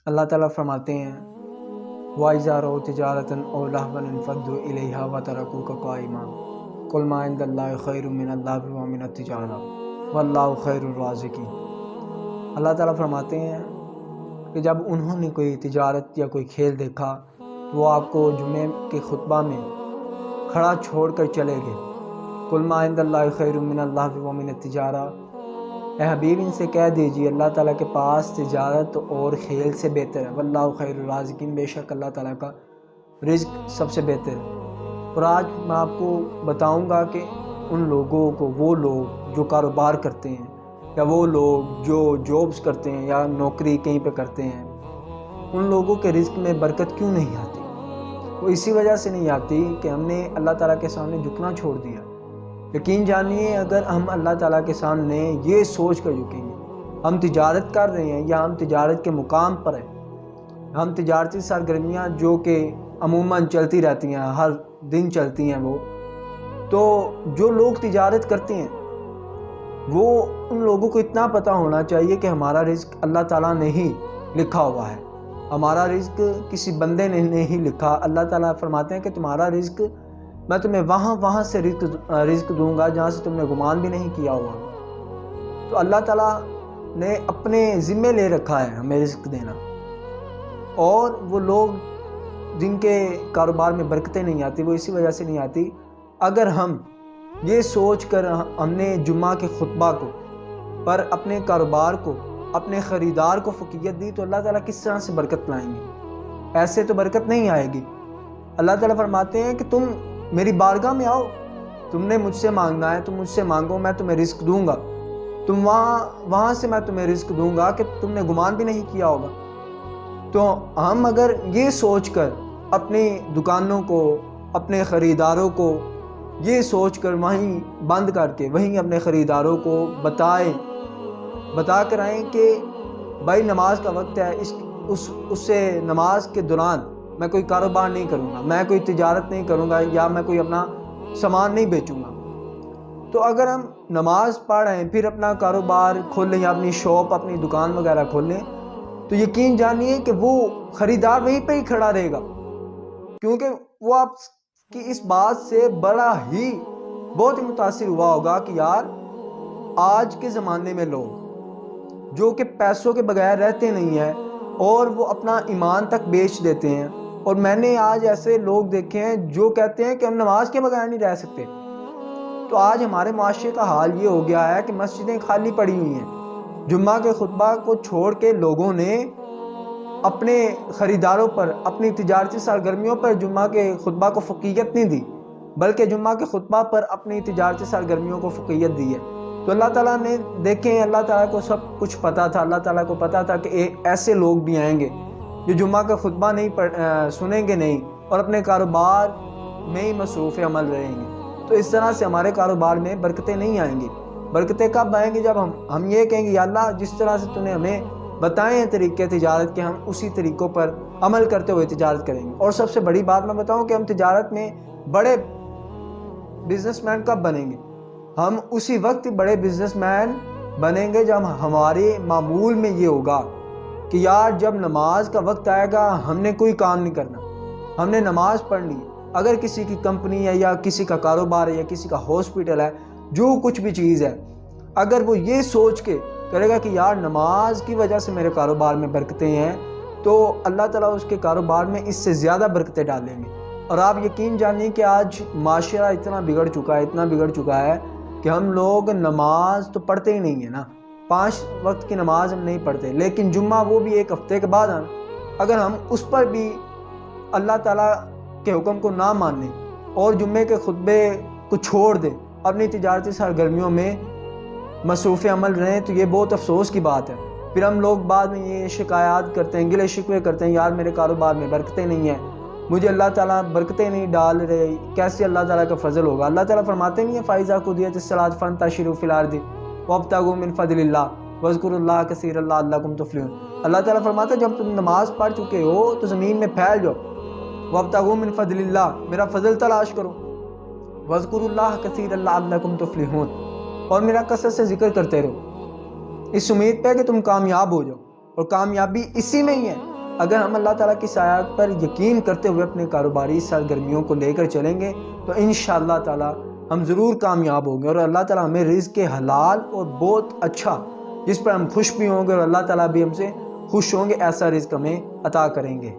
اللہ تعالیٰ فرماتے ہیں وَإِذَا رَأَوْا تِجَارَةً أَوْ لَهْوًا انفَضُّوا إِلَيْهَا وَتَرَكُوكَ قَائِمًا قُلْ مَا عِندَ اللَّهِ خَيْرٌ مِّنَ اللَّهْوِ وَمِنَ التِّجَارَةِ وَاللَّهُ خَيْرُ الرَّازِقِينَ۔ اللہ تعالیٰ فرماتے ہیں کہ جب انہوں نے کوئی تجارت یا کوئی کھیل دیکھا تو وہ آپ کو جمعے کے خطبہ میں کھڑا چھوڑ کر چلے گئے۔ قُلْ مَا عِندَ اللَّهِ خَيْرٌ مِّنَ اللَّهْوِ وَمِنَ التِّجَارَةِ، اے حبیب ان سے کہہ دیجیے اللہ تعالیٰ کے پاس تجارت اور کھیل سے بہتر ہے، واللہ خیر الرازقین، بے شک اللہ تعالیٰ کا رزق سب سے بہتر ہے۔ اور آج میں آپ کو بتاؤں گا کہ ان لوگوں کو، وہ لوگ جو کاروبار کرتے ہیں یا وہ لوگ جو جابس کرتے ہیں یا نوکری کہیں پہ کرتے ہیں، ان لوگوں کے رزق میں برکت کیوں نہیں آتی؟ وہ اسی وجہ سے نہیں آتی کہ ہم نے اللہ تعالیٰ کے سامنے جھکنا چھوڑ دیا۔ یقین جانیے اگر ہم اللہ تعالیٰ کے سامنے یہ سوچ کر جھکیں گے ہم تجارت کر رہے ہیں یا ہم تجارت کے مقام پر ہیں، ہم تجارتی سرگرمیاں جو کہ عموماً چلتی رہتی ہیں، ہر دن چلتی ہیں، وہ تو جو لوگ تجارت کرتے ہیں وہ ان لوگوں کو اتنا پتہ ہونا چاہیے کہ ہمارا رزق اللہ تعالیٰ نے ہی لکھا ہوا ہے، ہمارا رزق کسی بندے نے نہیں لکھا۔ اللہ تعالیٰ فرماتے ہیں کہ تمہارا رزق میں تمہیں وہاں سے رزق دوں گا جہاں سے تم نے گمان بھی نہیں کیا ہوا۔ تو اللہ تعالیٰ نے اپنے ذمے لے رکھا ہے ہمیں رزق دینا، اور وہ لوگ جن کے کاروبار میں برکتیں نہیں آتی وہ اسی وجہ سے نہیں آتی۔ اگر ہم یہ سوچ کر ہم نے جمعہ کے خطبہ کو پر اپنے کاروبار کو، اپنے خریدار کو فوقیت دی تو اللہ تعالیٰ کس طرح سے برکت لائیں گے؟ ایسے تو برکت نہیں آئے گی۔ اللہ تعالیٰ فرماتے ہیں کہ تم میری بارگاہ میں آؤ، تم نے مجھ سے مانگنا ہے، تم مجھ سے مانگو، میں تمہیں رزق دوں گا، تم وہاں سے میں تمہیں رزق دوں گا کہ تم نے گمان بھی نہیں کیا ہوگا۔ تو ہم اگر یہ سوچ کر اپنی دکانوں کو، اپنے خریداروں کو یہ سوچ کر وہیں بند کر کے وہیں اپنے خریداروں کو بتا کر آئیں کہ بھائی نماز کا وقت ہے، اس سے نماز کے دوران میں کوئی کاروبار نہیں کروں گا، میں کوئی تجارت نہیں کروں گا، یا میں کوئی اپنا سامان نہیں بیچوں گا، تو اگر ہم نماز پڑھ رہے ہیں پھر اپنا کاروبار کھولیں یا اپنی شاپ، اپنی دکان وغیرہ کھولیں، تو یقین جانیے کہ وہ خریدار وہیں پہ ہی کھڑا رہے گا، کیونکہ وہ آپ کی اس بات سے بہت ہی متاثر ہوا ہوگا کہ یار آج کے زمانے میں لوگ جو کہ پیسوں کے بغیر رہتے نہیں ہیں اور وہ اپنا ایمان تک بیچ دیتے ہیں، اور میں نے آج ایسے لوگ دیکھے ہیں جو کہتے ہیں کہ ہم نماز کے بغیر نہیں رہ سکتے۔ تو آج ہمارے معاشرے کا حال یہ ہو گیا ہے کہ مسجدیں خالی پڑی ہوئی ہیں، جمعہ کے خطبہ کو چھوڑ کے لوگوں نے اپنے خریداروں پر، اپنی تجارتی سرگرمیوں پر جمعہ کے خطبہ کو فوقیت نہیں دی، بلکہ جمعہ کے خطبہ پر اپنی تجارتی سرگرمیوں کو فوقیت دی ہے۔ تو اللہ تعالیٰ نے دیکھیں، اللہ تعالیٰ کو سب کچھ پتہ تھا، اللہ تعالیٰ کو پتہ تھا کہ ایسے لوگ بھی آئیں گے جو جمعہ کا خطبہ نہیں سنیں گے نہیں اور اپنے کاروبار میں ہی مصروف عمل رہیں گے، تو اس طرح سے ہمارے کاروبار میں برکتیں نہیں آئیں گی۔ برکتیں کب آئیں گی؟ جب ہم یہ کہیں گے یا اللہ جس طرح سے تو نے ہمیں بتائے ہیں طریقے تجارت کے، ہم اسی طریقوں پر عمل کرتے ہوئے تجارت کریں گے۔ اور سب سے بڑی بات میں بتاؤں کہ ہم تجارت میں بڑے بزنس مین کب بنیں گے؟ ہم اسی وقت بڑے بزنس مین بنیں گے جب ہمارے معمول میں یہ ہوگا کہ یار جب نماز کا وقت آئے گا ہم نے کوئی کام نہیں کرنا، ہم نے نماز پڑھنی۔ اگر کسی کی کمپنی ہے یا کسی کا کاروبار ہے یا کسی کا ہاسپٹل ہے، جو کچھ بھی چیز ہے، اگر وہ یہ سوچ کے کرے گا کہ یار نماز کی وجہ سے میرے کاروبار میں برکتیں ہیں، تو اللہ تعالیٰ اس کے کاروبار میں اس سے زیادہ برکتیں ڈالیں گے۔ اور آپ یقین جانیے کہ آج معاشرہ اتنا بگڑ چکا ہے کہ ہم لوگ نماز تو پڑھتے ہی نہیں ہیں نا، 5 وقت کی نماز ہم نہیں پڑھتے، لیکن جمعہ وہ بھی 1 ہفتے کے بعد اگر ہم اس پر بھی اللہ تعالیٰ کے حکم کو نہ مانیں اور جمعے کے خطبے کو چھوڑ دیں، اپنی تجارتی سرگرمیوں میں مصروف عمل رہیں، تو یہ بہت افسوس کی بات ہے۔ پھر ہم لوگ بعد میں یہ شکایات کرتے ہیں، گلے شکوے کرتے ہیں، یار میرے کاروبار میں برکتیں نہیں ہیں، مجھے اللہ تعالیٰ برکتیں نہیں ڈال رہے، کیسے اللہ تعالیٰ کا فضل ہوگا؟ اللہ تعالیٰ فرماتے نہیں ہیں فَإِذَا قُضِيَتِ الصَّلَاةُ فَانتَشِرُوا فِي الْأَرْضِ وَابْتَغُوا مِن فَضْلِ اللَّهِ وَاذْكُرُوا اللَّهَ كَثِيرًا لَعَلَّكُمْ تُفْلِحُونَ۔ اللہ تعالیٰ فرماتا ہے جب تم نماز پڑھ چکے ہو تو زمین میں پھیل جاؤ، وَابْتَغُوا مِن فَضْلِ اللَّهِ، میرا فضل تلاش کرو، وَاذْكُرُوا اللَّهَ كَثِيرًا لَعَلَّكُمْ تُفْلِحُونَ، اور میرا کثرت سے ذکر کرتے رہو، اس امید پہ کہ تم کامیاب ہو جاؤ، اور کامیابی اسی میں ہی ہے اگر ہم اللہ تعالیٰ کی سایہ پر یقین کرتے ہوئے اپنے کاروباری سرگرمیوں کو لے کر چلیں گے تو انشاءاللہ تعالیٰ ہم ضرور کامیاب ہوں گے، اور اللہ تعالیٰ ہمیں رزق حلال اور بہت اچھا، جس پر ہم خوش بھی ہوں گے اور اللہ تعالیٰ بھی ہم سے خوش ہوں گے، ایسا رزق ہمیں عطا کریں گے۔